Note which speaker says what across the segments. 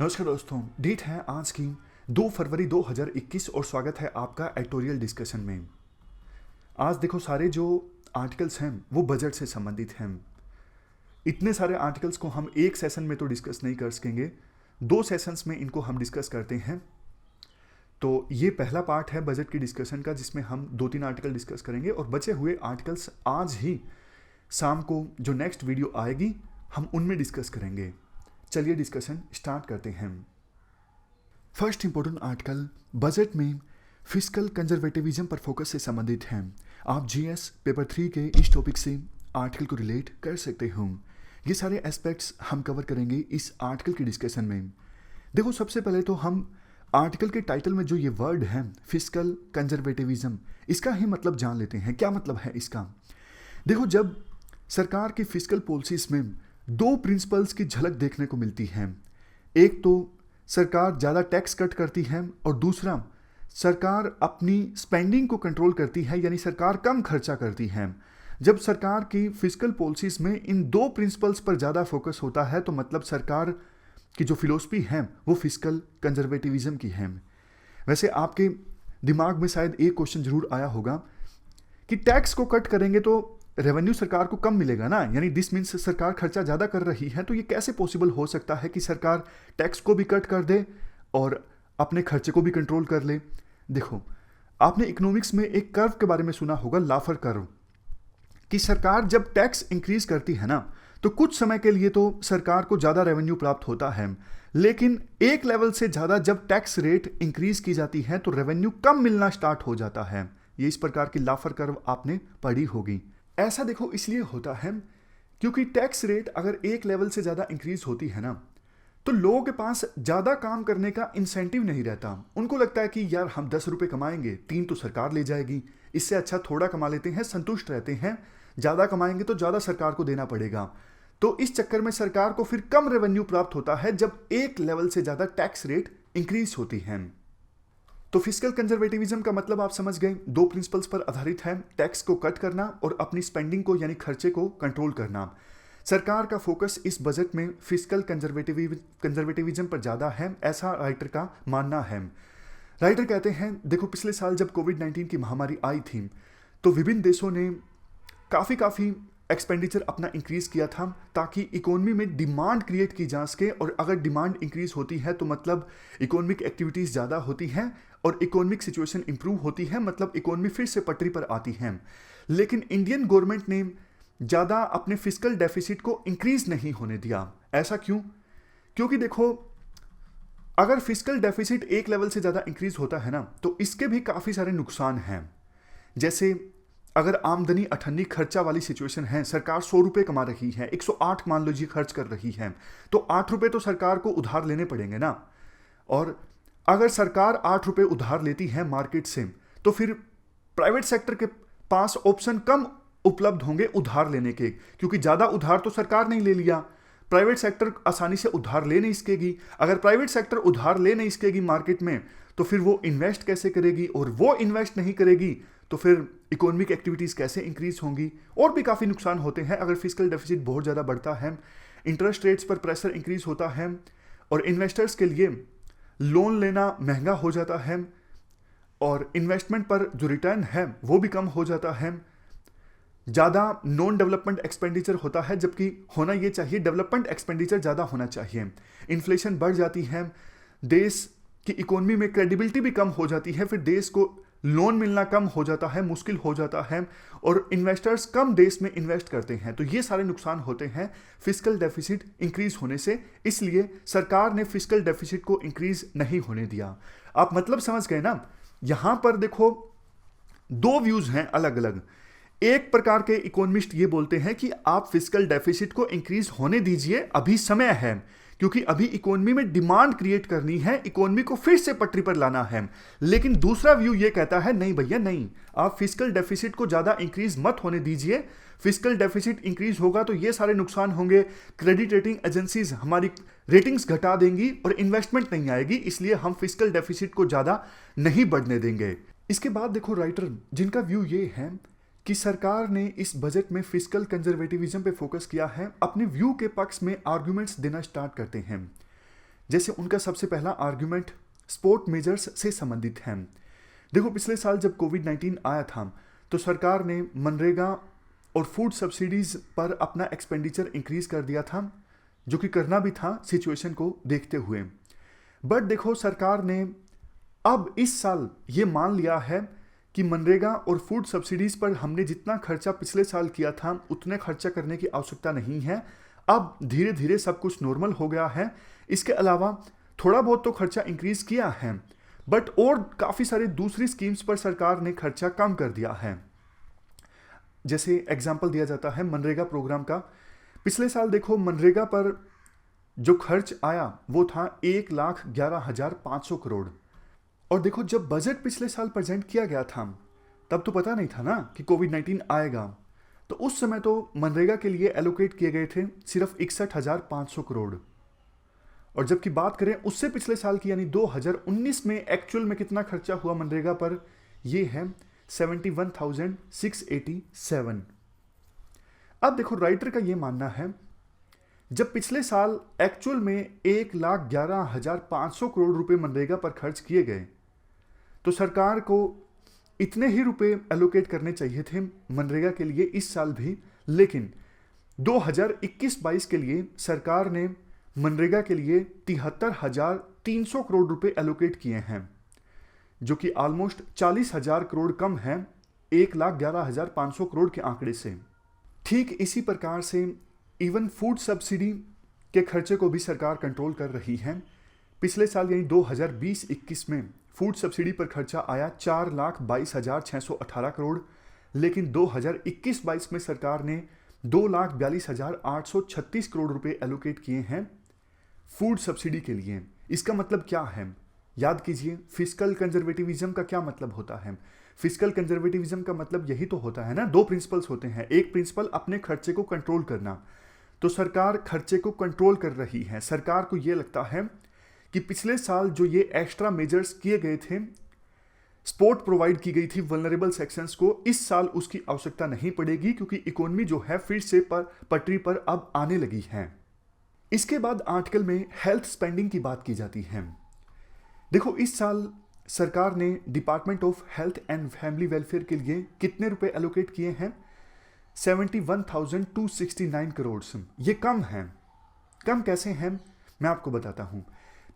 Speaker 1: नमस्कार दोस्तों, डेट है आज की 2 फरवरी 2021 और स्वागत है आपका एडिटोरियल डिस्कशन में। आज देखो सारे जो आर्टिकल्स हैं वो बजट से संबंधित हैं। इतने सारे आर्टिकल्स को हम एक सेशन में तो डिस्कस नहीं कर सकेंगे, 2 सेशंस में इनको हम डिस्कस करते हैं। तो ये पहला पार्ट है बजट की डिस्कशन का, जिसमें हम 2-3 आर्टिकल डिस्कस करेंगे और बचे हुए आर्टिकल्स आज ही शाम को जो नेक्स्ट वीडियो आएगी हम उनमें डिस्कस करेंगे। चलिए डिस्कशन स्टार्ट करते हैं। फर्स्ट इंपॉर्टेंट आर्टिकल बजट में फिस्कल कंजर्वेटिविज्म पर फोकस से संबंधित है। आप जीएस पेपर 3 के इस टॉपिक से आर्टिकल को रिलेट कर सकते हो। ये सारे एस्पेक्ट्स हम कवर करेंगे इस आर्टिकल की डिस्कशन में। देखो, सबसे पहले तो हम आर्टिकल के टाइटल में जो ये वर्ड है फिस्कल कंजर्वेटिविज्म, इसका ही मतलब जान लेते हैं। क्या मतलब है इसका? देखो, जब सरकार की फिस्कल पॉलिसीज में 2 प्रिंसिपल्स की झलक देखने को मिलती है। एक तो सरकार ज़्यादा टैक्स कट करती है और दूसरा सरकार अपनी स्पेंडिंग को कंट्रोल करती है, यानी सरकार कम खर्चा करती है। जब सरकार की फिस्कल पॉलिसीज में इन 2 प्रिंसिपल्स पर ज़्यादा फोकस होता है तो मतलब सरकार की जो फिलॉसफी है वो फिस्कल कंजर्वेटिविज्म की है। वैसे आपके दिमाग में शायद एक क्वेश्चन जरूर आया होगा कि टैक्स को कट करेंगे तो रेवेन्यू सरकार को कम मिलेगा ना, यानी दिस मीन्स सरकार खर्चा ज़्यादा कर रही है। तो ये कैसे पॉसिबल हो सकता है कि सरकार टैक्स को भी कट कर दे और अपने खर्चे को भी कंट्रोल कर ले? देखो, आपने इकोनॉमिक्स में एक कर्व के बारे में सुना होगा, लाफर कर्व, कि सरकार जब टैक्स इंक्रीज करती है ना तो कुछ समय के लिए तो सरकार को ज़्यादा रेवेन्यू प्राप्त होता है, लेकिन एक लेवल से ज़्यादा जब टैक्स रेट इंक्रीज की जाती है तो रेवेन्यू कम मिलना स्टार्ट हो जाता है। ये इस प्रकार की लाफर कर्व आपने पढ़ी होगी। ऐसा देखो इसलिए होता है क्योंकि टैक्स रेट अगर एक लेवल से ज़्यादा इंक्रीज होती है ना तो लोगों के पास ज़्यादा काम करने का इंसेंटिव नहीं रहता। उनको लगता है कि यार हम 10 रुपये कमाएंगे, 3 तो सरकार ले जाएगी, इससे अच्छा थोड़ा कमा लेते हैं, संतुष्ट रहते हैं। ज़्यादा कमाएंगे तो ज़्यादा सरकार को देना पड़ेगा। तो इस चक्कर में सरकार को फिर कम रेवेन्यू प्राप्त होता है जब एक लेवल से ज़्यादा टैक्स रेट इंक्रीज होती है। तो फिस्कल कंजर्वेटिविज्म का मतलब आप समझ गए, 2 प्रिंसिपल्स पर आधारित है, टैक्स को कट करना और अपनी स्पेंडिंग को यानी खर्चे को कंट्रोल करना। सरकार का फोकस इस बजट में फिस्कल कंजर्वेटिविज्म पर ज़्यादा है, ऐसा राइटर का मानना है। राइटर कहते हैं, देखो पिछले साल जब कोविड-19 की महामारी आई थी तो विभिन्न देशों ने काफ़ी एक्सपेंडिचर अपना इंक्रीज किया था ताकि इकोनॉमी में डिमांड क्रिएट की जा सके, और अगर डिमांड इंक्रीज होती है तो मतलब इकोनॉमिक एक्टिविटीज़ ज़्यादा होती हैं और इकोनॉमिक सिचुएशन इंप्रूव होती है, मतलब इकोनॉमी फिर से पटरी पर आती है। लेकिन इंडियन गवर्नमेंट ने ज़्यादा अपने फिस्कल डेफिसिट को इंक्रीज नहीं होने दिया। ऐसा क्यों? क्योंकि देखो, अगर फिस्कल डेफिसिट एक लेवल से ज़्यादा इंक्रीज होता है ना तो इसके भी काफ़ी सारे नुकसान हैं। जैसे अगर आमदनी अठन्नी खर्चा वाली सिचुएशन है, सरकार 100 रुपये कमा रही है, 108 मान लीजिए खर्च कर रही है, तो 8 रुपये तो सरकार को उधार लेने पड़ेंगे ना। और अगर सरकार 8 रुपये उधार लेती है मार्केट से तो फिर प्राइवेट सेक्टर के पास ऑप्शन कम उपलब्ध होंगे उधार लेने के, क्योंकि ज़्यादा उधार तो सरकार ने ले लिया, प्राइवेट सेक्टर आसानी से उधार ले नहीं सकेगी। अगर प्राइवेट सेक्टर उधार ले नहीं सकेगी मार्केट में तो फिर वो इन्वेस्ट कैसे करेगी, और वो इन्वेस्ट नहीं करेगी तो फिर इकोनॉमिक एक्टिविटीज़ कैसे इंक्रीज होंगी। और भी काफ़ी नुकसान होते हैं अगर फिस्कल डेफिसिट बहुत ज़्यादा बढ़ता है। इंटरेस्ट रेट्स पर प्रेशर इंक्रीज होता है और इन्वेस्टर्स के लिए लोन लेना महंगा हो जाता है, और इन्वेस्टमेंट पर जो रिटर्न है वो भी कम हो जाता है। ज़्यादा नॉन डेवलपमेंट एक्सपेंडिचर होता है, जबकि होना ये चाहिए डेवलपमेंट एक्सपेंडिचर ज़्यादा होना चाहिए। इन्फ्लेशन बढ़ जाती है, देश की इकोनॉमी में क्रेडिबिलिटी भी कम हो जाती है, फिर देश को लोन मिलना कम हो जाता है, मुश्किल हो जाता है, और इन्वेस्टर्स कम देश में इन्वेस्ट करते हैं। तो ये सारे नुकसान होते हैं फिस्कल डेफिसिट इंक्रीज होने से, इसलिए सरकार ने फिस्कल डेफिसिट को इंक्रीज नहीं होने दिया। आप मतलब समझ गए ना? यहां पर देखो 2 व्यूज हैं अलग अलग। एक प्रकार के इकोनॉमिस्ट ये बोलते हैं कि आप फिस्कल डेफिसिट को इंक्रीज होने दीजिए, अभी समय है, क्योंकि अभी इकोनॉमी में डिमांड क्रिएट करनी है, इकोनॉमी को फिर से पटरी पर लाना है। लेकिन दूसरा व्यू ये कहता है, नहीं भैया नहीं, आप फिस्कल डेफिसिट को ज़्यादा इंक्रीज मत होने दीजिए। फिस्कल डेफिसिट इंक्रीज होगा तो ये सारे नुकसान होंगे, क्रेडिट रेटिंग एजेंसीज हमारी रेटिंग्स घटा देंगी और इन्वेस्टमेंट नहीं आएगी, इसलिए हम फिस्कल डेफिसिट को ज़्यादा नहीं बढ़ने देंगे। इसके बाद देखो राइटर जिनका व्यू ये है कि सरकार ने इस बजट में फिस्कल कंजर्वेटिविज्म पे फोकस किया है, अपने व्यू के पक्ष में आर्गुमेंट्स देना स्टार्ट करते हैं। जैसे उनका सबसे पहला आर्ग्यूमेंट स्पोर्ट मेजर्स से संबंधित है। देखो पिछले साल जब कोविड-19 आया था तो सरकार ने मनरेगा और फूड सब्सिडीज पर अपना एक्सपेंडिचर इंक्रीज कर दिया था, जो कि करना भी था सिचुएशन को देखते हुए। बट देखो सरकार ने अब इस साल ये मान लिया है कि मनरेगा और फूड सब्सिडीज पर हमने जितना खर्चा पिछले साल किया था उतने खर्चा करने की आवश्यकता नहीं है। अब धीरे धीरे सब कुछ नॉर्मल हो गया है। इसके अलावा थोड़ा बहुत तो खर्चा इंक्रीज किया है, बट और काफ़ी सारी दूसरी स्कीम्स पर सरकार ने खर्चा कम कर दिया है। जैसे एग्जाम्पल दिया जाता है मनरेगा प्रोग्राम का। पिछले साल देखो मनरेगा पर जो खर्च आया वो था 1,11,500 करोड़। और देखो जब बजट पिछले साल प्रेजेंट किया गया था तब तो पता नहीं था ना कि कोविड-19 आएगा, तो उस समय तो मनरेगा के लिए एलोकेट किए गए थे सिर्फ 61,500 करोड़। और जबकि बात करें उससे पिछले साल की यानी 2019 में एक्चुअल में कितना खर्चा हुआ मनरेगा पर, यह है 71,687। अब देखो राइटर का यह मानना है जब पिछले साल एक्चुअल में 1,11,500 करोड़ रुपए मनरेगा पर खर्च किए गए तो सरकार को इतने ही रुपए एलोकेट करने चाहिए थे मनरेगा के लिए इस साल भी। लेकिन 2021-22 के लिए सरकार ने मनरेगा के लिए 73,300 करोड़ रुपए एलोकेट किए हैं, जो कि ऑलमोस्ट 40,000 करोड़ कम है 1,11,500 करोड़ के आंकड़े से। ठीक इसी प्रकार से इवन फूड सब्सिडी के खर्चे को भी सरकार कंट्रोल कर रही है। पिछले साल यानी 2020-21 में फूड सब्सिडी पर खर्चा आया 4,22,618 करोड़, लेकिन 2021-22 में सरकार ने 2,42,836 करोड़ रुपए एलोकेट किए हैं फूड सब्सिडी के लिए। इसका मतलब क्या है? याद कीजिए, फिस्कल कंजर्वेटिविज्म का क्या मतलब होता है? फिस्कल कंजर्वेटिविज्म का मतलब यही तो होता है ना, दो प्रिंसिपल्स होते हैं। एक प्रिंसिपल अपने खर्चे को कंट्रोल करना, तो सरकार खर्चे को कंट्रोल कर रही है। सरकार को यह लगता है कि पिछले साल जो ये एक्स्ट्रा मेजर्स किए गए थे, सपोर्ट प्रोवाइड की गई थी वल्नरेबल सेक्शंस को, इस साल उसकी आवश्यकता नहीं पड़ेगी क्योंकि इकोनॉमी जो है फिर से पटरी पर अब आने लगी है। इसके बाद आर्टिकल में हेल्थ स्पेंडिंग की बात की जाती है। देखो इस साल सरकार ने department of health and family welfare के लिए कितने रुपए एलोकेट किए हैं? 71,269 करोड़। ये कम है। कम कैसे हैं मैं आपको बताता हूं।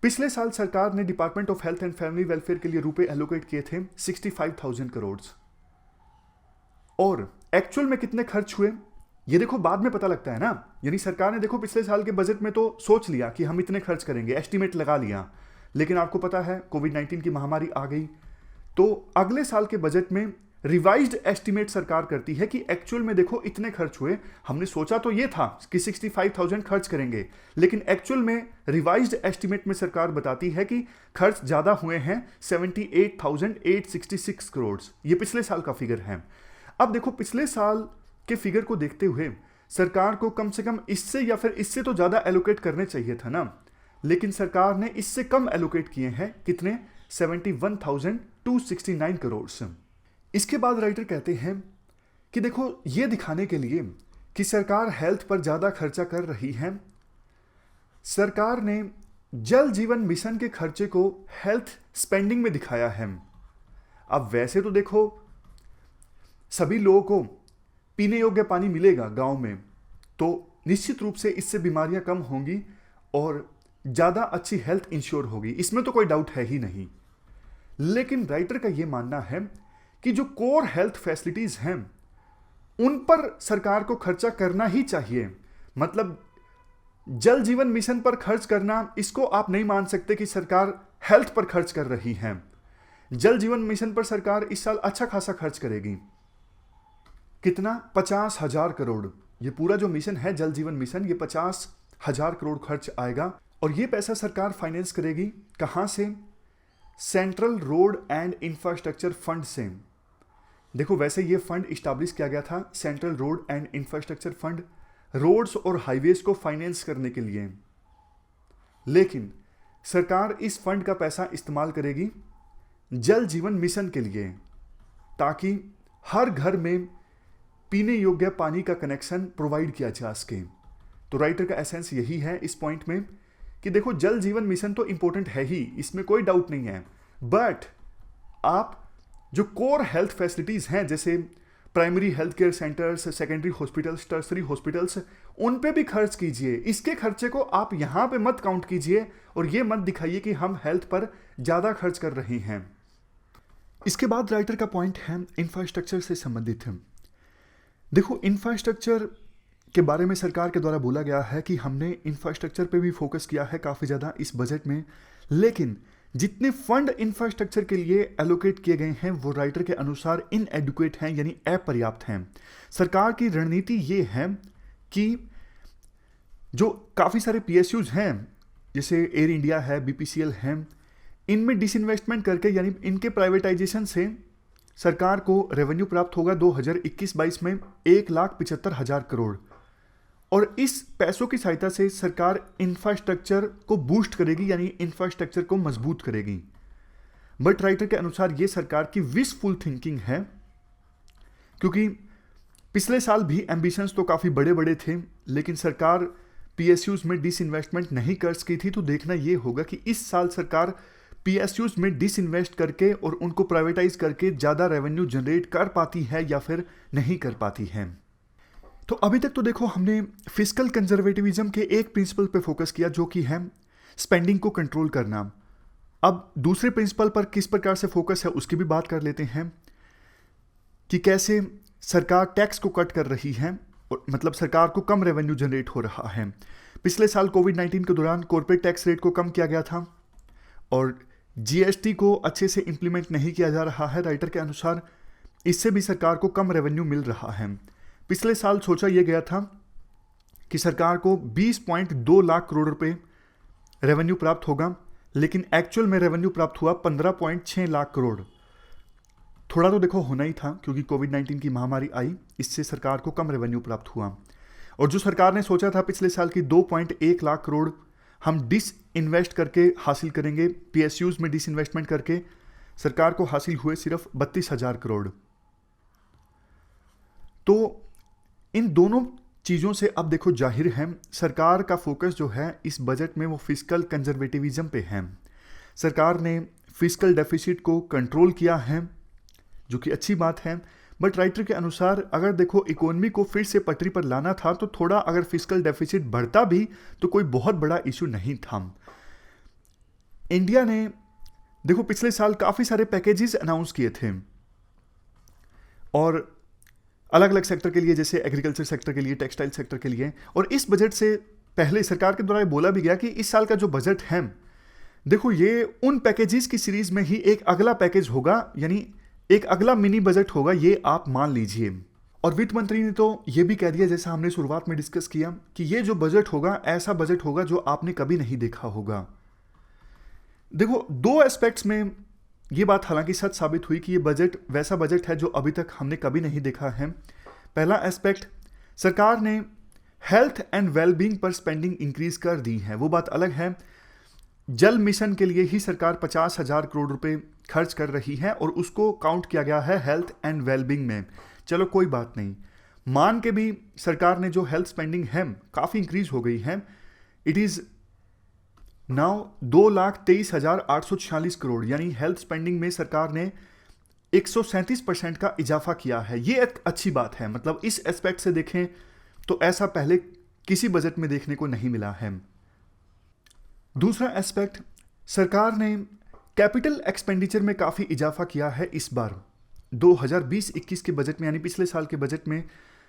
Speaker 1: पिछले साल सरकार ने department of health and family welfare के लिए रुपए एलोकेट किए थे 65,000 करोड़। और एक्चुअल में कितने खर्च हुए ये देखो बाद में पता लगता है ना। यानी सरकार ने देखो पिछले साल के बजट में तो सोच लिया कि हम इतने खर्च करेंगे, एस्टिमेट लगा लिया, लेकिन आपको पता है कोविड-19 की महामारी आ गई, तो अगले साल के बजट में रिवाइज्ड एस्टिमेट सरकार करती है कि एक्चुअल में देखो इतने खर्च हुए। हमने सोचा तो ये था कि 65,000 खर्च करेंगे, लेकिन एक्चुअल में रिवाइज्ड एस्टिमेट में सरकार बताती है कि खर्च ज्यादा हुए हैं 78,866 करोड़। ये पिछले साल का फिगर है। अब देखो पिछले साल के फिगर को देखते हुए सरकार को कम से कम इससे या फिर इससे तो ज्यादा एलोकेट करने चाहिए था ना, लेकिन सरकार ने इससे कम एलोकेट किए हैं। कितने? 71,269 करोड़। इसके बाद राइटर कहते हैं कि देखो ये दिखाने के लिए कि सरकार हेल्थ पर ज्यादा खर्चा कर रही है, सरकार ने जल जीवन मिशन के खर्चे को हेल्थ स्पेंडिंग में दिखाया है। अब वैसे तो देखो सभी लोगों को पीने योग्य पानी मिलेगा गांव में, तो निश्चित रूप से इससे बीमारियां कम होंगी और ज्यादा अच्छी हेल्थ इंश्योर होगी, इसमें तो कोई डाउट है ही नहीं। लेकिन राइटर का यह मानना है कि जो कोर हेल्थ फैसिलिटीज हैं उन पर सरकार को खर्चा करना ही चाहिए। मतलब जल जीवन मिशन पर खर्च करना, इसको आप नहीं मान सकते कि सरकार हेल्थ पर खर्च कर रही है। जल जीवन मिशन पर सरकार इस साल अच्छा खासा खर्च करेगी। कितना? 50,000 करोड़। ये पूरा जो मिशन है जल जीवन मिशन, ये 50,000 करोड़ खर्च आएगा। और ये पैसा सरकार फाइनेंस करेगी कहां से? Central road and infrastructure fund से। देखो वैसे ये फंड इस्टेब्लिश किया गया था, central road and infrastructure fund, roads और हाईवेज को फाइनेंस करने के लिए। लेकिन सरकार इस फंड का पैसा इस्तेमाल करेगी जल जीवन मिशन के लिए, ताकि हर घर में पीने योग्य पानी का कनेक्शन प्रोवाइड किया जा सके। तो राइटर का एसेंस यही है इस पॉइंट में कि देखो जल जीवन मिशन तो इंपॉर्टेंट है ही, इसमें कोई डाउट नहीं है, बट आप जो कोर हेल्थ फैसिलिटीज़ हैं जैसे primary health care centres, secondary hospitals, tertiary hospitals, उन पे भी खर्च कीजिए। इसके खर्चे को आप यहाँ पे मत काउंट कीजिए और ये मत दिखाइए कि हम हेल्थ पर ज़्यादा खर्च कर रहे हैं। इसके बाद राइटर का पॉइंट है इंफ्रास्ट्रक्चर से संबंधित है। देखो इंफ्रास्ट्रक्चर के बारे में सरकार के द्वारा बोला गया है कि हमने इंफ्रास्ट्रक्चर पे भी फोकस किया है काफ़ी ज़्यादा इस बजट में, लेकिन जितने फंड इंफ्रास्ट्रक्चर के लिए एलोकेट किए गए हैं वो राइटर के अनुसार इनएडुकेट हैं, यानी अपर्याप्त हैं। सरकार की रणनीति ये है कि जो काफ़ी सारे पीएसयूज हैं जैसे एयर इंडिया है, बीपीसीएल हैं, इनमें डिसइन्वेस्टमेंट करके यानी इनके प्राइवेटाइजेशन से सरकार को रेवेन्यू प्राप्त होगा 2021-22 में 1,75,000 करोड़, और इस पैसों की सहायता से सरकार इंफ्रास्ट्रक्चर को बूस्ट करेगी, यानी इंफ्रास्ट्रक्चर को मजबूत करेगी। बट राइटर के अनुसार ये सरकार की विशफुल थिंकिंग है, क्योंकि पिछले साल भी एम्बिशंस तो काफ़ी बड़े बड़े थे, लेकिन सरकार पीएसयूज में डिसइन्वेस्टमेंट नहीं कर सकी थी। तो देखना ये होगा कि इस साल सरकार पीएसयूज में डिसइन्वेस्ट करके और उनको प्राइवेटाइज करके ज़्यादा रेवेन्यू जनरेट कर पाती है या फिर नहीं कर पाती है। तो अभी तक तो देखो हमने फिस्कल कंजर्वेटिविज्म के एक प्रिंसिपल पे फोकस किया जो कि है स्पेंडिंग को कंट्रोल करना। अब दूसरे प्रिंसिपल पर किस प्रकार से फोकस है उसकी भी बात कर लेते हैं कि कैसे सरकार टैक्स को कट कर रही है, मतलब सरकार को कम रेवेन्यू जनरेट हो रहा है। पिछले साल कोविड-19 के दौरान कॉर्पोरेट टैक्स रेट को कम किया गया था और जीएसटी को अच्छे से इंप्लीमेंट नहीं किया जा रहा है। राइटर के अनुसार इससे भी सरकार को कम रेवेन्यू मिल रहा है। पिछले साल सोचा यह गया था कि सरकार को 20.2 लाख करोड़ रुपए रेवेन्यू प्राप्त होगा, लेकिन एक्चुअल में रेवेन्यू प्राप्त हुआ 15.6 लाख करोड़। थोड़ा तो देखो होना ही था क्योंकि कोविड-19 की महामारी आई, इससे सरकार को कम रेवेन्यू प्राप्त हुआ। और जो सरकार ने सोचा था पिछले साल की 2.1 लाख करोड़ हम डिस इन्वेस्ट करके हासिल करेंगे, पीएसयूज में डिस इन्वेस्टमेंट करके, सरकार को हासिल हुए सिर्फ 32,000 करोड़। तो इन दोनों चीज़ों से अब देखो जाहिर है सरकार का फोकस जो है इस बजट में वो फिस्कल कंजर्वेटिविज्म पे है। सरकार ने फिस्कल डेफिसिट को कंट्रोल किया है जो कि अच्छी बात है, बट राइटर के अनुसार अगर देखो इकोनॉमी को फिर से पटरी पर लाना था तो थोड़ा अगर फिस्कल डेफिसिट बढ़ता भी तो कोई बहुत बड़ा इशू नहीं था। इंडिया ने देखो पिछले साल काफ़ी सारे पैकेजेस अनाउंस किए थे और अलग अलग सेक्टर के लिए, जैसे एग्रीकल्चर सेक्टर के लिए, टेक्सटाइल सेक्टर के लिए, और इस बजट से पहले सरकार के द्वारा बोला भी गया कि इस साल का जो बजट है देखो ये उन पैकेजेस की सीरीज में ही एक अगला पैकेज होगा, यानी एक अगला मिनी बजट होगा, ये आप मान लीजिए। और वित्त मंत्री ने तो ये भी कह दिया, जैसा हमने शुरुआत में डिस्कस किया, कि ये जो बजट होगा ऐसा बजट होगा जो आपने कभी नहीं देखा होगा। देखो दो एस्पेक्ट्स में ये बात हालांकि सच साबित हुई कि ये बजट वैसा बजट है जो अभी तक हमने कभी नहीं देखा है। पहला एस्पेक्ट, सरकार ने हेल्थ एंड वेलबींग पर स्पेंडिंग इंक्रीज कर दी है, वो बात अलग है। जल मिशन के लिए ही सरकार 50,000 करोड़ रुपए खर्च कर रही है और उसको काउंट किया गया है हेल्थ एंड वेलबींग में। चलो कोई बात नहीं, मान के भी सरकार ने जो हेल्थ स्पेंडिंग है काफ़ी इंक्रीज हो गई है। इट इज़ नाउ 2,23,846 करोड़, यानी हेल्थ स्पेंडिंग में सरकार ने 137% का इजाफा किया है। ये एक अच्छी बात है, मतलब इस एस्पेक्ट से देखें तो ऐसा पहले किसी बजट में देखने को नहीं मिला है। दूसरा एस्पेक्ट, सरकार ने कैपिटल एक्सपेंडिचर में काफ़ी इजाफा किया है इस बार। 2020-21 के बजट में, यानी पिछले साल के बजट में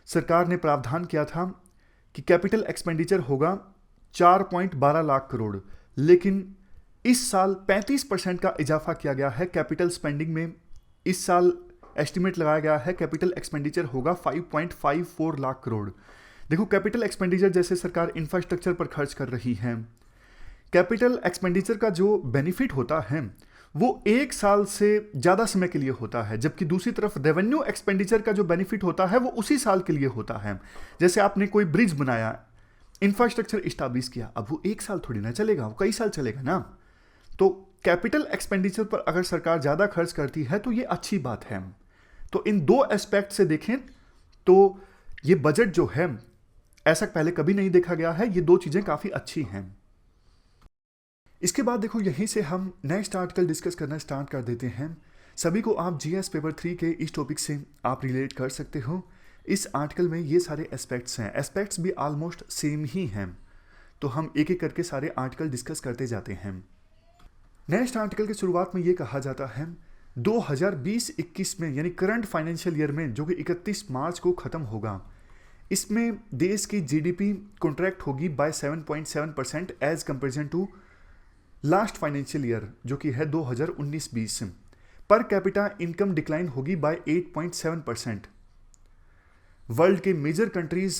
Speaker 1: सरकार ने प्रावधान किया था कि कैपिटल एक्सपेंडिचर होगा 4.12 लाख करोड़, लेकिन इस साल 35% का इजाफा किया गया है कैपिटल स्पेंडिंग में। इस साल एस्टिमेट लगाया गया है कैपिटल एक्सपेंडिचर होगा 5.54 लाख करोड़। देखो कैपिटल एक्सपेंडिचर जैसे सरकार इंफ्रास्ट्रक्चर पर खर्च कर रही है, कैपिटल एक्सपेंडिचर का जो बेनिफिट होता है वो एक साल से ज़्यादा समय के लिए होता है, जबकि दूसरी तरफ रेवेन्यू एक्सपेंडिचर का जो बेनिफिट होता है वो उसी साल के लिए होता है। जैसे आपने कोई ब्रिज बनाया, इंफ्रास्ट्रक्चर इस्टेब्लिश किया, अब वो एक साल थोड़ी ना चलेगा, वो कई साल चलेगा ना। तो कैपिटल एक्सपेंडिचर पर अगर सरकार ज़्यादा खर्च करती है तो ये अच्छी बात है। तो इन दो एस्पेक्ट से देखें तो ये बजट जो है ऐसा पहले कभी नहीं देखा गया है, ये दो चीज़ें काफ़ी अच्छी हैं। इसके बाद देखो यहीं से हम नेक्स्ट आर्टिकल डिस्कस करना स्टार्ट कर देते हैं। सभी को आप जीएस पेपर 3 के इस टॉपिक से आप रिलेट कर सकते हो। इस आर्टिकल में ये सारे एस्पेक्ट्स हैं, एस्पेक्ट्स भी ऑलमोस्ट सेम ही हैं, तो हम एक एक करके सारे आर्टिकल डिस्कस करते जाते हैं। नेक्स्ट आर्टिकल की शुरुआत में ये कहा जाता है 2020-21 में यानी करंट फाइनेंशियल ईयर में जो कि 31 मार्च को ख़त्म होगा, इसमें देश की जीडीपी कॉन्ट्रैक्ट होगी by 7.7% as comparison to last financial year जो कि है 2019-20। पर कैपिटा इनकम डिक्लाइन होगी बाय 8.7%। वर्ल्ड के मेजर कंट्रीज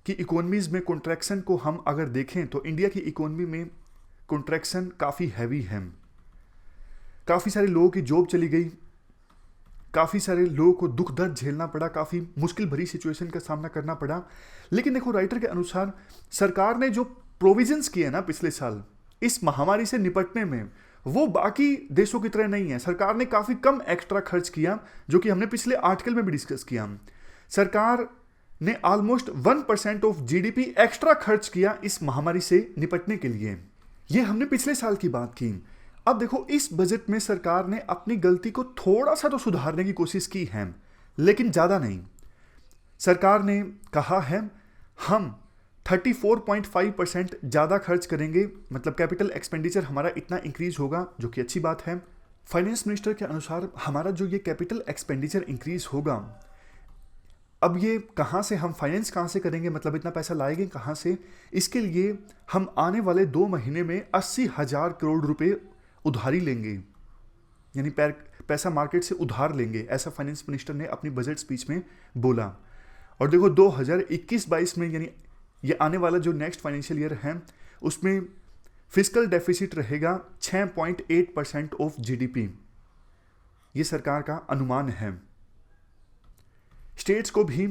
Speaker 1: की इकोनॉमीज में कॉन्ट्रैक्शन को हम अगर देखें तो इंडिया की इकोनॉमी में कॉन्ट्रैक्शन काफ़ी हैवी है। काफ़ी सारे लोगों की जॉब चली गई, काफ़ी सारे लोगों को दुख दर्द झेलना पड़ा, काफ़ी मुश्किल भरी सिचुएशन का सामना करना पड़ा। लेकिन देखो राइटर के अनुसार सरकार ने जो प्रोविजंस किए ना पिछले साल इस महामारी से निपटने में, वो बाकी देशों की तरह नहीं है। सरकार ने काफ़ी कम एक्स्ट्रा खर्च किया, जो कि हमने पिछले आर्टिकल में भी डिस्कस किया। सरकार ने ऑलमोस्ट 1% ऑफ जीडीपी एक्स्ट्रा खर्च किया इस महामारी से निपटने के लिए। ये हमने पिछले साल की बात की। अब देखो इस बजट में सरकार ने अपनी गलती को थोड़ा सा तो सुधारने की कोशिश की है, लेकिन ज़्यादा नहीं। सरकार ने कहा है हम 34.5% ज़्यादा खर्च करेंगे, मतलब कैपिटल एक्सपेंडिचर हमारा इतना इंक्रीज होगा, जो कि अच्छी बात है। फाइनेंस मिनिस्टर के अनुसार हमारा जो ये कैपिटल एक्सपेंडिचर इंक्रीज होगा, अब ये कहाँ से, हम फाइनेंस कहाँ से करेंगे, मतलब इतना पैसा लाएंगे कहाँ से? इसके लिए हम आने वाले 2 महीने में 80,000 करोड़ रुपए उधारी लेंगे, यानी पैसा मार्केट से उधार लेंगे, ऐसा फाइनेंस मिनिस्टर ने अपनी बजट स्पीच में बोला। और देखो 2021-22 में यानी ये आने वाला जो नेक्स्ट फाइनेंशियल ईयर है उसमें फिस्कल डेफिसिट रहेगा 6.8% ऑफ जीडीपी, ये सरकार का अनुमान है। स्टेट्स को भी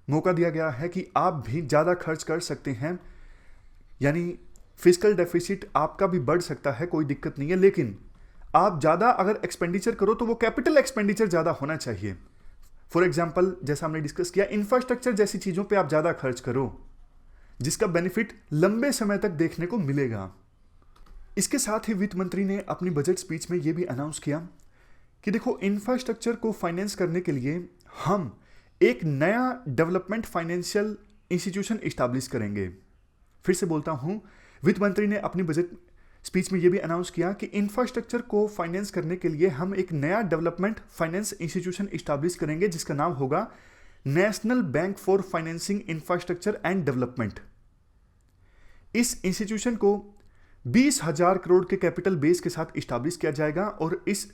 Speaker 1: मौका दिया गया है कि आप भी ज़्यादा खर्च कर सकते हैं, यानी फिस्कल डेफिसिट आपका भी बढ़ सकता है, कोई दिक्कत नहीं है, लेकिन आप ज़्यादा अगर एक्सपेंडिचर करो तो वो कैपिटल एक्सपेंडिचर ज़्यादा होना चाहिए। फॉर एग्जांपल जैसा हमने डिस्कस किया, इंफ्रास्ट्रक्चर जैसी चीज़ों पे आप ज़्यादा खर्च करो, जिसका बेनिफिट लंबे समय तक देखने को मिलेगा। इसके साथ ही वित्त मंत्री ने अपनी बजट स्पीच में ये भी अनाउंस किया कि देखो इंफ्रास्ट्रक्चर को फाइनेंस करने के लिए हम एक नया डेवलपमेंट फाइनेंशियल इंस्टीट्यूशन इस्टेब्लिश करेंगे। फिर से बोलता हूं, वित्त मंत्री ने अपनी बजट स्पीच में यह भी अनाउंस किया कि इंफ्रास्ट्रक्चर को फाइनेंस करने के लिए हम एक नया डेवलपमेंट फाइनेंस इंस्टीट्यूशन इस्टेब्लिश करेंगे, जिसका नाम होगा national bank for financing infrastructure and development. इस इंस्टीट्यूशन को 20,000 करोड़ के कैपिटल बेस के साथ इस्टेब्लिश किया जाएगा और इस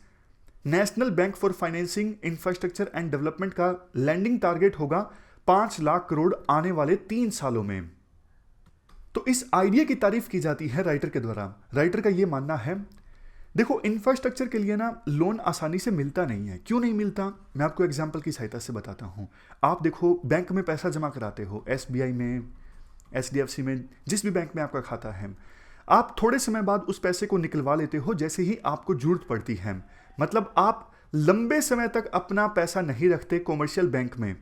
Speaker 1: national bank for financing infrastructure and development का लैंडिंग टारगेट होगा 5 लाख करोड़ आने वाले 3 सालों में। तो इस आइडिया की तारीफ की जाती है राइटर के द्वारा। राइटर का यह मानना है, देखो इंफ्रास्ट्रक्चर के लिए ना लोन आसानी से मिलता नहीं है। क्यों नहीं मिलता, मैं आपको एग्जांपल की सहायता से बताता हूं। आप देखो बैंक में पैसा जमा कराते हो, एसबीआई में, एचडीएफसी में, जिस भी बैंक में आपका खाता है, आप थोड़े समय बाद उस पैसे को निकलवा लेते हो जैसे ही आपको जरूरत पड़ती है। मतलब आप लंबे समय तक अपना पैसा नहीं रखते कॉमर्शियल बैंक में।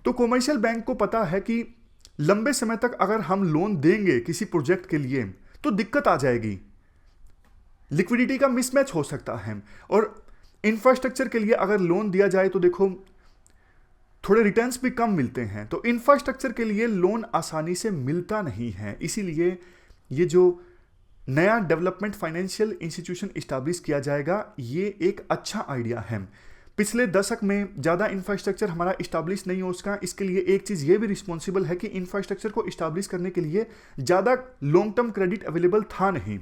Speaker 1: तो कॉमर्शियल बैंक को पता है कि लंबे समय तक अगर हम लोन देंगे किसी प्रोजेक्ट के लिए तो दिक्कत आ जाएगी, लिक्विडिटी का मिसमैच हो सकता है। और इंफ्रास्ट्रक्चर के लिए अगर लोन दिया जाए तो देखो थोड़े रिटर्न्स भी कम मिलते हैं। तो इंफ्रास्ट्रक्चर के लिए लोन आसानी से मिलता नहीं है, इसीलिए ये जो नया डेवलपमेंट फाइनेंशियल इंस्टीट्यूशन इस्टेब्लिश किया जाएगा, ये एक अच्छा आइडिया है। पिछले दशक में ज़्यादा इंफ्रास्ट्रक्चर हमारा इस्टेब्लिश नहीं हो सका, इसके लिए एक चीज़ ये भी रिस्पॉन्सिबल है कि इंफ्रास्ट्रक्चर को इस्टेब्लिश करने के लिए ज़्यादा लॉन्ग टर्म क्रेडिट अवेलेबल था नहीं।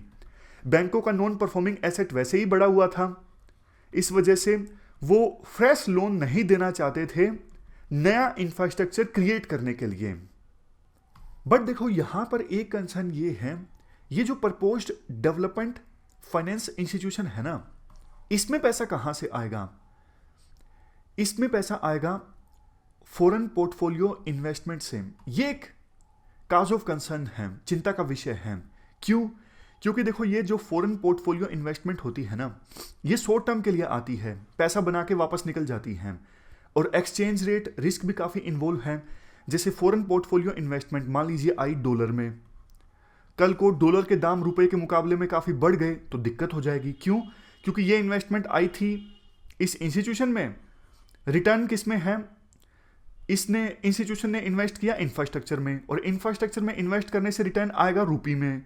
Speaker 1: बैंकों का नॉन परफॉर्मिंग एसेट वैसे ही बढ़ा हुआ था, इस वजह से वो फ्रेश लोन नहीं देना चाहते थे नया इंफ्रास्ट्रक्चर क्रिएट करने के लिए। बट देखो यहां पर एक कंसर्न ये है, ये जो प्रपोज्ड डेवलपमेंट फाइनेंस इंस्टीट्यूशन है ना, इसमें पैसा कहां से आएगा? इसमें पैसा आएगा फॉरेन पोर्टफोलियो इन्वेस्टमेंट से। ये एक काज ऑफ कंसर्न है, चिंता का विषय है। क्यों? क्योंकि देखो ये जो फॉरेन पोर्टफोलियो इन्वेस्टमेंट होती है ना, ये शॉर्ट टर्म के लिए आती है, पैसा बना के वापस निकल जाती है, और एक्सचेंज रेट रिस्क भी काफ़ी इन्वॉल्व है। जैसे फॉरेन पोर्टफोलियो इन्वेस्टमेंट मान लीजिए आई डॉलर में, कल को डॉलर के दाम रुपए के मुकाबले में काफ़ी बढ़ गए तो दिक्कत हो जाएगी। क्यों? क्योंकि ये इन्वेस्टमेंट आई थी इस इंस्टीट्यूशन में, रिटर्न किस में है? इसने इंस्टीट्यूशन ने इन्वेस्ट किया इंफ्रास्ट्रक्चर में, और इंफ्रास्ट्रक्चर में इन्वेस्ट करने से रिटर्न आएगा रुपी में।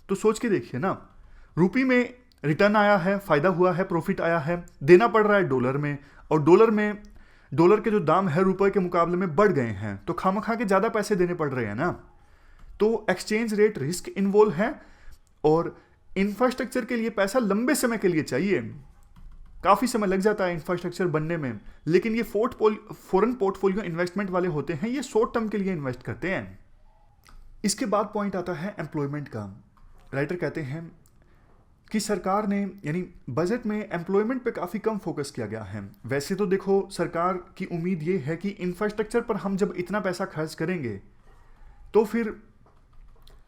Speaker 1: तो सोच के देखिए ना, रुपी में रिटर्न आया है, फायदा हुआ है, प्रॉफिट आया है, देना पड़ रहा है डॉलर में, और डॉलर के जो दाम है रुपए के मुकाबले में बढ़ गए हैं, तो खामखा के ज़्यादा पैसे देने पड़ रहे हैं ना। तो एक्सचेंज रेट रिस्क इन्वॉल्व है, और इंफ्रास्ट्रक्चर के लिए पैसा लंबे समय के लिए चाहिए, काफ़ी समय लग जाता है इंफ्रास्ट्रक्चर बनने में। लेकिन ये फॉरेन पोर्टफोलियो इन्वेस्टमेंट वाले होते हैं, ये शॉर्ट टर्म के लिए इन्वेस्ट करते हैं। इसके बाद पॉइंट आता है एम्प्लॉयमेंट का। राइटर कहते हैं कि सरकार ने, यानी बजट में एम्प्लॉयमेंट पे काफ़ी कम फोकस किया गया है। वैसे तो देखो, सरकार की उम्मीद ये है कि इंफ्रास्ट्रक्चर पर हम जब इतना पैसा खर्च करेंगे तो फिर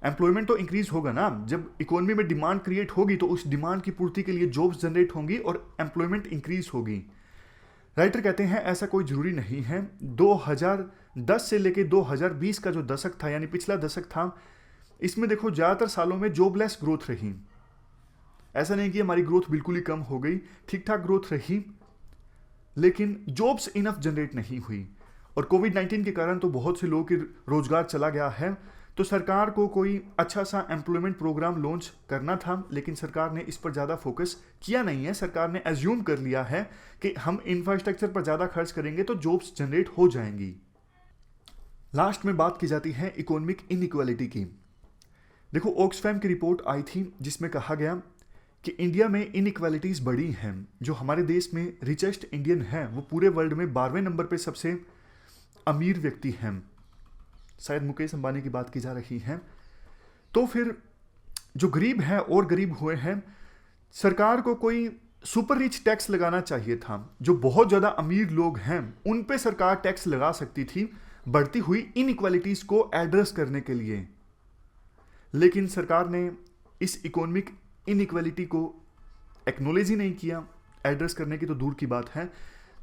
Speaker 1: एम्प्लॉयमेंट तो इंक्रीज होगा ना। जब इकोनॉमी में डिमांड क्रिएट होगी तो उस डिमांड की पूर्ति के लिए जॉब्स जनरेट होंगी और एम्प्लॉयमेंट इंक्रीज होगी। राइटर कहते हैं ऐसा कोई ज़रूरी नहीं है। 2010 से लेके 2020 का जो दशक था, यानी पिछला दशक था, इसमें देखो ज़्यादातर सालों में जॉबलेस ग्रोथ रही। ऐसा नहीं कि हमारी ग्रोथ बिल्कुल ही कम हो गई, ठीक ठाक ग्रोथ रही, लेकिन जॉब्स इनफ जनरेट नहीं हुई। और कोविड-19 के कारण तो बहुत से लोगों की रोजगार चला गया है। तो सरकार को कोई अच्छा सा एम्प्लॉयमेंट प्रोग्राम लॉन्च करना था, लेकिन सरकार ने इस पर ज़्यादा फोकस किया नहीं है। सरकार ने एज्यूम कर लिया है कि हम इंफ्रास्ट्रक्चर पर ज़्यादा खर्च करेंगे तो जॉब्स जनरेट हो जाएंगी। लास्ट में बात की जाती है इकोनॉमिक इनइक्वालिटी की। देखो, ऑक्सफैम की रिपोर्ट आई थी जिसमें कहा गया कि इंडिया में इनइक्वालिटीज़ बढ़ी हैं। जो हमारे देश में रिचेस्ट इंडियन है वो पूरे वर्ल्ड में 12वें नंबर पे सबसे अमीर व्यक्ति हैं, शायद मुकेश अंबानी की बात की जा रही है। तो फिर जो गरीब हैं और गरीब हुए हैं, सरकार को कोई सुपर रिच टैक्स लगाना चाहिए था। जो बहुत ज़्यादा अमीर लोग हैं उन पे सरकार टैक्स लगा सकती थी बढ़ती हुई इनइक्वालिटीज़ को एड्रेस करने के लिए। लेकिन सरकार ने इस इकोनॉमिक इनइक्वालिटी को एक्नॉलेज ही नहीं किया, एड्रेस करने की तो दूर की बात है।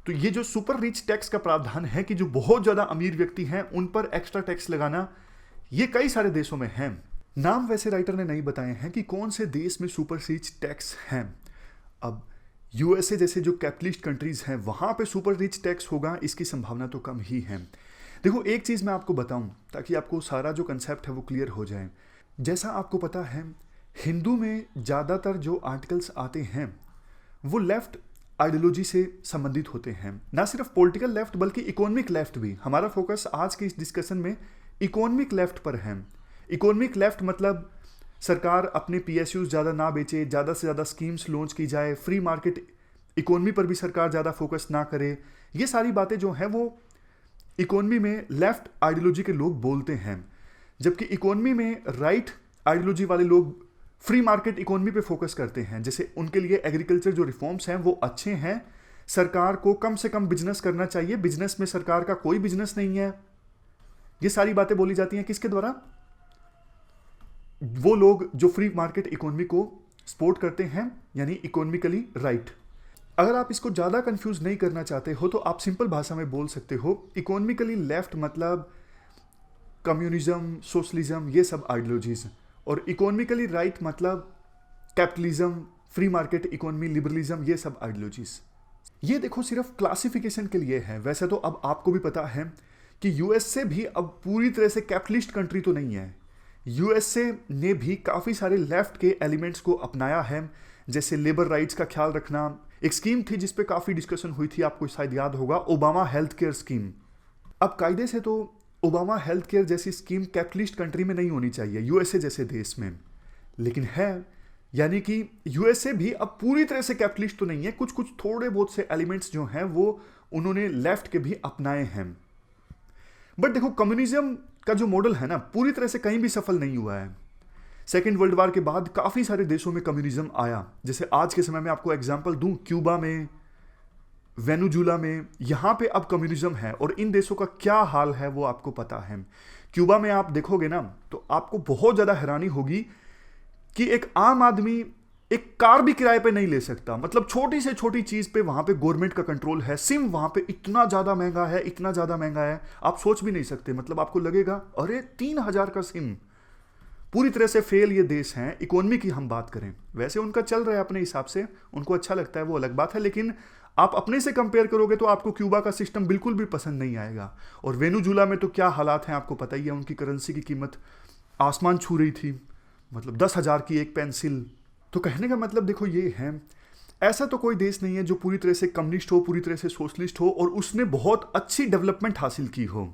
Speaker 1: तो ये जो सुपर रिच टैक्स का प्रावधान है कि जो बहुत ज़्यादा अमीर व्यक्ति हैं उन पर एक्स्ट्रा टैक्स लगाना, ये कई सारे देशों में है। नाम वैसे राइटर ने नहीं बताए हैं कि कौन से देश में सुपर रिच टैक्स हैं। अब यूएसए जैसे जो कैपिटलिस्ट कंट्रीज हैं वहाँ पे सुपर रिच टैक्स होगा, इसकी संभावना तो कम ही है। देखो, एक चीज़ मैं आपको बताऊं ताकि आपको सारा जो कंसेप्ट है वो क्लियर हो जाए। जैसा आपको पता है, हिंदू में ज़्यादातर जो आर्टिकल्स आते हैं वो लेफ्ट आइडियोलॉजी से संबंधित होते हैं। ना सिर्फ पॉलिटिकल लेफ्ट बल्कि इकोनॉमिक लेफ्ट भी। हमारा फोकस आज के इस डिस्कशन में इकोनॉमिक लेफ्ट पर है। इकोनॉमिक लेफ्ट मतलब सरकार अपने पीएसयूज ज़्यादा ना बेचे, ज़्यादा से ज़्यादा स्कीम्स लॉन्च की जाए, फ्री मार्केट इकोनॉमी पर भी सरकार ज़्यादा फोकस ना करे। ये सारी बातें जो हैं वो इकोनॉमी में लेफ्ट आइडियोलॉजी के लोग बोलते हैं, जबकि इकोनॉमी में राइट आइडियोलॉजी वाले लोग फ्री मार्केट इकोनॉमी पे फोकस करते हैं। जैसे उनके लिए एग्रीकल्चर जो रिफॉर्म्स हैं वो अच्छे हैं, सरकार को कम से कम बिजनेस करना चाहिए, बिजनेस में सरकार का कोई बिजनेस नहीं है। ये सारी बातें बोली जाती हैं किसके द्वारा? वो लोग जो फ्री मार्केट इकोनॉमी को सपोर्ट करते हैं, यानी इकोनॉमिकली राइट। अगर आप इसको ज़्यादा कंफ्यूज नहीं करना चाहते हो तो आप सिंपल भाषा में बोल सकते हो, इकोनॉमिकली लेफ्ट मतलब कम्युनिज्म, सोशलिज्म, ये सब आइडियोलॉजीज, और इकोनॉमिकली राइट मतलब capitalism, free market economy, liberalism, ये सब आइडियोलॉजीज। ये देखो सिर्फ क्लासिफिकेशन के लिए है। वैसे तो अब आपको भी पता है कि यूएसए भी अब पूरी तरह से कैपिटलिस्ट कंट्री तो नहीं है। यूएसए ने भी काफ़ी सारे लेफ्ट के एलिमेंट्स को अपनाया है, जैसे लेबर राइट्स का ख्याल रखना। एक स्कीम थी जिस पे काफ़ी डिस्कशन हुई थी, आपको शायद याद होगा, ओबामा हेल्थ केयर स्कीम। अब कायदे से तो ओबामा हेल्थ केयर जैसी स्कीम कैपिटलिस्ट कंट्री में नहीं होनी चाहिए, यूएसए जैसे देश में, लेकिन है। यानी कि यूएसए भी अब पूरी तरह से कैपिटलिस्ट तो नहीं है, कुछ कुछ थोड़े बहुत से एलिमेंट्स जो हैं वो उन्होंने लेफ्ट के भी अपनाए हैं। बट देखो, कम्युनिज्म का जो मॉडल है ना, पूरी तरह से कहीं भी सफल नहीं हुआ है। सेकेंड वर्ल्ड वॉर के बाद काफ़ी सारे देशों में कम्युनिज्म आया। जैसे आज के समय में आपको एग्जाम्पल दूं, क्यूबा में, वेनेजुएला में, यहाँ पे अब कम्युनिज्म है। और इन देशों का क्या हाल है वो आपको पता है। क्यूबा में आप देखोगे ना तो आपको बहुत ज़्यादा हैरानी होगी कि एक आम आदमी एक कार भी किराए पे नहीं ले सकता। मतलब छोटी से छोटी चीज़ पे वहाँ पे गवर्नमेंट का कंट्रोल है। सिम वहाँ पे इतना ज़्यादा महंगा है, इतना ज़्यादा महंगा है, आप सोच भी नहीं सकते। मतलब आपको लगेगा अरे 3000 का सिम, पूरी तरह से फेल ये देश हैं। इकोनॉमी की हम बात करें, वैसे उनका चल रहा है अपने हिसाब से, उनको अच्छा लगता है, वो अलग बात है, लेकिन आप अपने से कंपेयर करोगे तो आपको क्यूबा का सिस्टम बिल्कुल भी पसंद नहीं आएगा। और वेनेजुएला में तो क्या हालात हैं आपको पता ही है, उनकी करेंसी की कीमत आसमान छू रही थी, मतलब 10,000 की एक पेंसिल। तो कहने का मतलब देखो ये है, ऐसा तो कोई देश नहीं है जो पूरी तरह से कम्युनिस्ट हो, पूरी तरह से सोशलिस्ट हो और उसने बहुत अच्छी डेवलपमेंट हासिल की हो।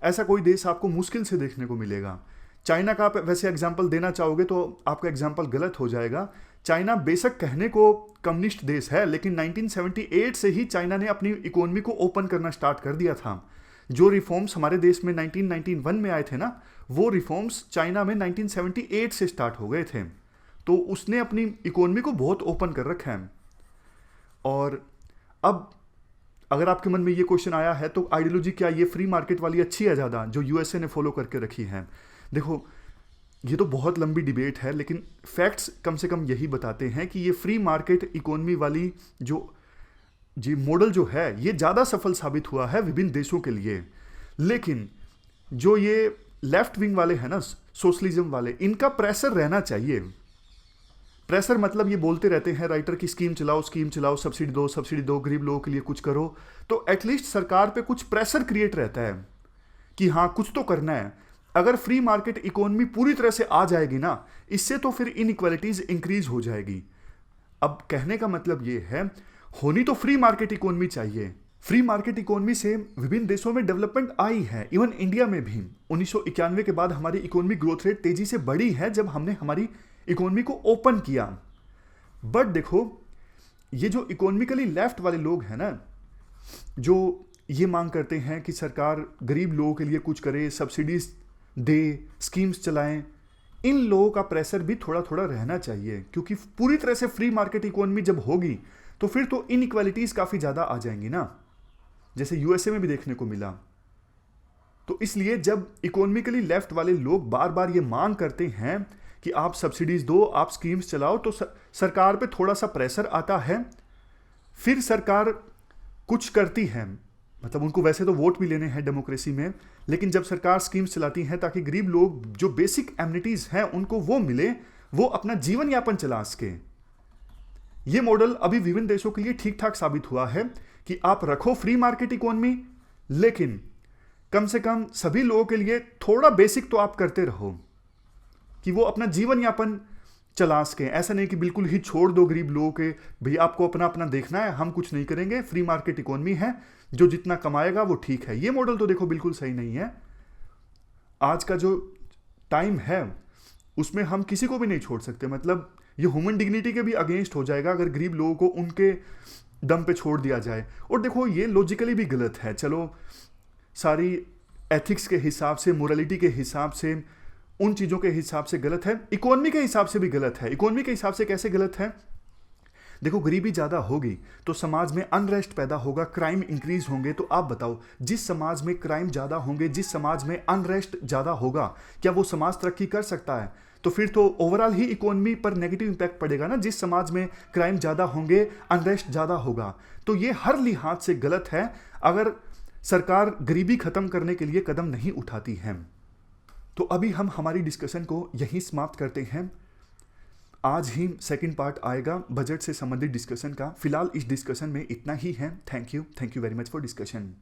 Speaker 1: ऐसा कोई देश आपको मुश्किल से देखने को मिलेगा। चाइना का आप वैसे एग्जाम्पल देना चाहोगे तो आपका एग्जाम्पल गलत हो जाएगा। चाइना बेशक कहने को कम्युनिस्ट देश है, लेकिन 1978 से ही चाइना ने अपनी इकोनॉमी को ओपन करना स्टार्ट कर दिया था। जो रिफॉर्म्स हमारे देश में 1991 में आए थे ना, वो रिफॉर्म्स चाइना में 1978 से स्टार्ट हो गए थे। तो उसने अपनी इकोनॉमी को बहुत ओपन कर रखा है। और अब अगर आपके मन में ये क्वेश्चन आया है तो आइडियोलॉजी क्या ये फ्री मार्केट वाली अच्छी है ज़्यादा, जो यूएसए ने फॉलो करके रखी है? देखो ये तो बहुत लंबी डिबेट है, लेकिन फैक्ट्स कम से कम यही बताते हैं कि ये फ्री मार्केट इकोनॉमी वाली जो जी मॉडल जो है ये ज़्यादा सफल साबित हुआ है विभिन्न देशों के लिए। लेकिन जो ये लेफ्ट विंग वाले हैं ना, सोशलिज्म वाले, इनका प्रेशर रहना चाहिए। प्रेशर मतलब ये बोलते रहते हैं राइटर की स्कीम चलाओ, सब्सिडी दो, गरीब लोगों के लिए कुछ करो। तो एटलीस्ट सरकार पे कुछ प्रेशर क्रिएट रहता है कि हाँ कुछ तो करना है। अगर फ्री मार्केट इकोनॉमी पूरी तरह से आ जाएगी ना, इससे तो फिर इनइक्वालिटीज इंक्रीज हो जाएगी। अब कहने का मतलब ये है, होनी तो फ्री मार्केट इकोनॉमी चाहिए। फ्री मार्केट इकोनॉमी से विभिन्न देशों में डेवलपमेंट आई है, इवन इंडिया में भी 1991 के बाद हमारी इकोनॉमी ग्रोथ रेट तेजी से बढ़ी है जब हमने हमारी इकोनॉमी को ओपन किया। बट देखो ये जो इकोनॉमिकली लेफ्ट वाले लोग हैं ना, जो ये मांग करते हैं कि सरकार गरीब लोगों के लिए कुछ करे, सब्सिडीज दे, स्कीम्स चलाएं, इन लोगों का प्रेशर भी थोड़ा थोड़ा रहना चाहिए। क्योंकि पूरी तरह से फ्री मार्केट इकोनॉमी जब होगी तो फिर तो इनइक्वालिटीज काफ़ी ज़्यादा आ जाएंगी ना, जैसे यूएसए में भी देखने को मिला। तो इसलिए जब इकोनॉमिकली लेफ्ट वाले लोग बार बार ये मांग करते हैं कि आप सब्सिडीज दो, आप स्कीम्स चलाओ, तो सरकार पे थोड़ा सा प्रेशर आता है। फिर सरकार कुछ करती है, मतलब उनको वैसे तो वोट भी लेने हैं डेमोक्रेसी में, लेकिन जब सरकार स्कीम्स चलाती हैं ताकि गरीब लोग जो बेसिक एमिनिटीज हैं उनको वो मिले, वो अपना जीवन यापन चला सके। ये मॉडल अभी विभिन्न देशों के लिए ठीक ठाक साबित हुआ है कि आप रखो फ्री मार्केट इकोनॉमी, लेकिन कम से कम सभी लोगों के लिए थोड़ा बेसिक तो आप करते रहो कि वो अपना जीवन यापन चला सकें। ऐसा नहीं कि बिल्कुल ही छोड़ दो गरीब लोगों के, भैया आपको अपना अपना देखना है, हम कुछ नहीं करेंगे, फ्री मार्केट इकोनॉमी है, जो जितना कमाएगा वो ठीक है। ये मॉडल तो देखो बिल्कुल सही नहीं है। आज का जो टाइम है उसमें हम किसी को भी नहीं छोड़ सकते, मतलब ये ह्यूमन डिग्निटी के भी अगेंस्ट हो जाएगा अगर गरीब लोगों को उनके दम पे छोड़ दिया जाए। और देखो ये लॉजिकली भी गलत है, चलो सारी एथिक्स के हिसाब से, मोरालिटी के हिसाब से, उन चीज़ों के हिसाब से गलत है, इकोनॉमी के हिसाब से भी गलत है। इकोनॉमी के हिसाब से कैसे गलत है? देखो गरीबी ज़्यादा होगी तो समाज में अनरेस्ट पैदा होगा, क्राइम इंक्रीज होंगे। तो आप बताओ, जिस समाज में क्राइम ज़्यादा होंगे, जिस समाज में अनरेस्ट ज़्यादा होगा, क्या वो समाज तरक्की कर सकता है? तो फिर तो ओवरऑल ही इकोनॉमी पर नेगेटिव इंपैक्ट पड़ेगा ना। जिस समाज में क्राइम ज़्यादा होंगे, अनरेस्ट ज़्यादा होगा, तो ये हर लिहाज से गलत है अगर सरकार गरीबी खत्म करने के लिए कदम नहीं उठाती है। तो अभी हम हमारी डिस्कशन को यहीं समाप्त करते हैं। आज ही सेकंड पार्ट आएगा बजट से संबंधित डिस्कशन का। फिलहाल इस डिस्कशन में इतना ही है। Thank you very much for discussion.